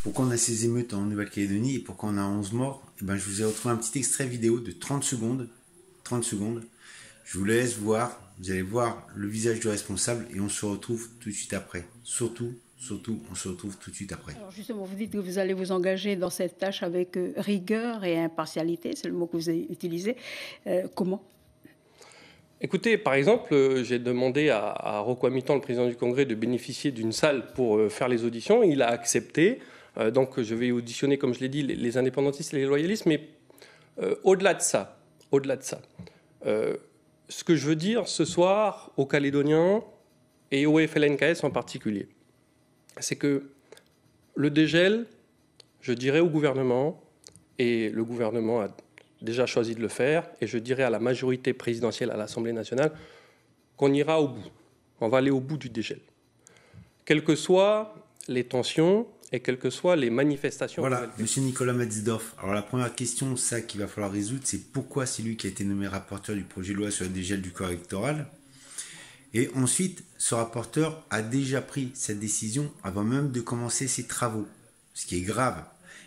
Pourquoi on a ces émeutes en Nouvelle-Calédonie et pourquoi on a 11 morts? Eh ben, je vous ai retrouvé un petit extrait vidéo de 30 secondes. 30 secondes. Je vous laisse voir. Vous allez voir le visage du responsable et on se retrouve tout de suite après. Surtout, on se retrouve tout de suite après. Alors justement, vous dites que vous allez vous engager dans cette tâche avec rigueur et impartialité, c'est le mot que vous avez utilisé. Comment? Écoutez, par exemple, j'ai demandé à Rocco Amitan, le président du Congrès, de bénéficier d'une salle pour faire les auditions. Il a accepté. Donc je vais auditionner, comme je l'ai dit, les indépendantistes et les loyalistes. Mais au-delà de ça, ce que je veux dire ce soir aux Calédoniens et au FLNKS en particulier, c'est que le dégel, je dirais au gouvernement, et le gouvernement a déjà choisi de le faire, et je dirais à la majorité présidentielle à l'Assemblée nationale, qu'on ira au bout. On va aller au bout du dégel. Quelles que soient les tensions et quelles que soient les manifestations. Voilà, monsieur Nicolas Metzdorf. Alors la première question, ça qu'il va falloir résoudre, c'est pourquoi c'est lui qui a été nommé rapporteur du projet de loi sur le dégel du corps électoral. Et ensuite, ce rapporteur a déjà pris cette décision avant même de commencer ses travaux, ce qui est grave.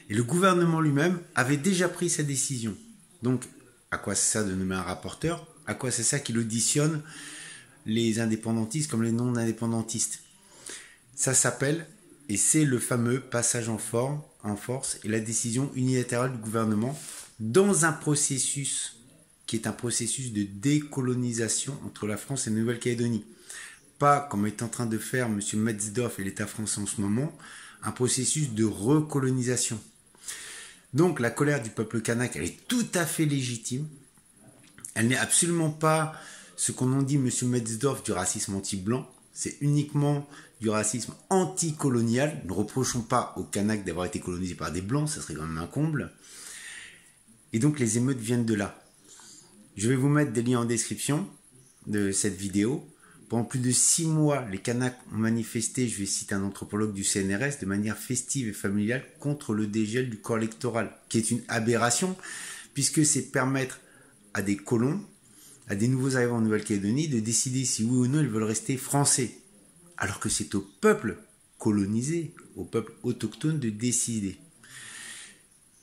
Et le gouvernement lui-même avait déjà pris sa décision. Donc, à quoi c'est ça de nommer un rapporteur? À quoi c'est ça qu'il auditionne les indépendantistes comme les non-indépendantistes? Ça s'appelle, et c'est le fameux passage en force et la décision unilatérale du gouvernement dans un processus qui est un processus de décolonisation entre la France et la Nouvelle-Calédonie. Pas, comme est en train de faire M. Metzdorf et l'État français en ce moment, un processus de recolonisation. Donc la colère du peuple kanak, elle est tout à fait légitime. Elle n'est absolument pas ce qu'on en dit M. Metzdorf du racisme anti-blanc. C'est uniquement du racisme anticolonial. Ne reprochons pas aux Kanaks d'avoir été colonisés par des blancs, ça serait quand même un comble. Et donc les émeutes viennent de là. Je vais vous mettre des liens en description de cette vidéo. Pendant plus de 6 mois, les Kanaks ont manifesté, je vais citer un anthropologue du CNRS, de manière festive et familiale contre le dégel du corps électoral, qui est une aberration, puisque c'est permettre à des colons, à des nouveaux arrivants en Nouvelle-Calédonie, de décider si oui ou non ils veulent rester français. Alors que c'est au peuple colonisé, au peuple autochtone de décider.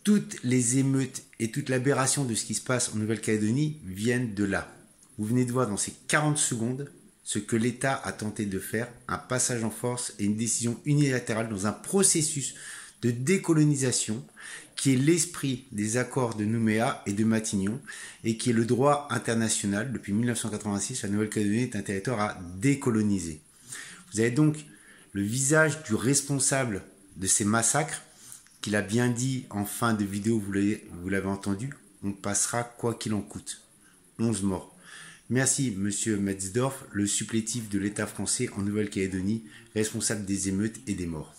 Toutes les émeutes et toute l'aberration de ce qui se passe en Nouvelle-Calédonie viennent de là. Vous venez de voir dans ces 40 secondes ce que l'État a tenté de faire, un passage en force et une décision unilatérale dans un processus de décolonisation qui est l'esprit des accords de Nouméa et de Matignon et qui est le droit international. Depuis 1986, la Nouvelle-Calédonie est un territoire à décoloniser. Vous avez donc le visage du responsable de ces massacres, qu'il a bien dit en fin de vidéo, vous l'avez entendu, on passera quoi qu'il en coûte. 11 morts. Merci monsieur Metzdorf, le supplétif de l'État français en Nouvelle-Calédonie, responsable des émeutes et des morts.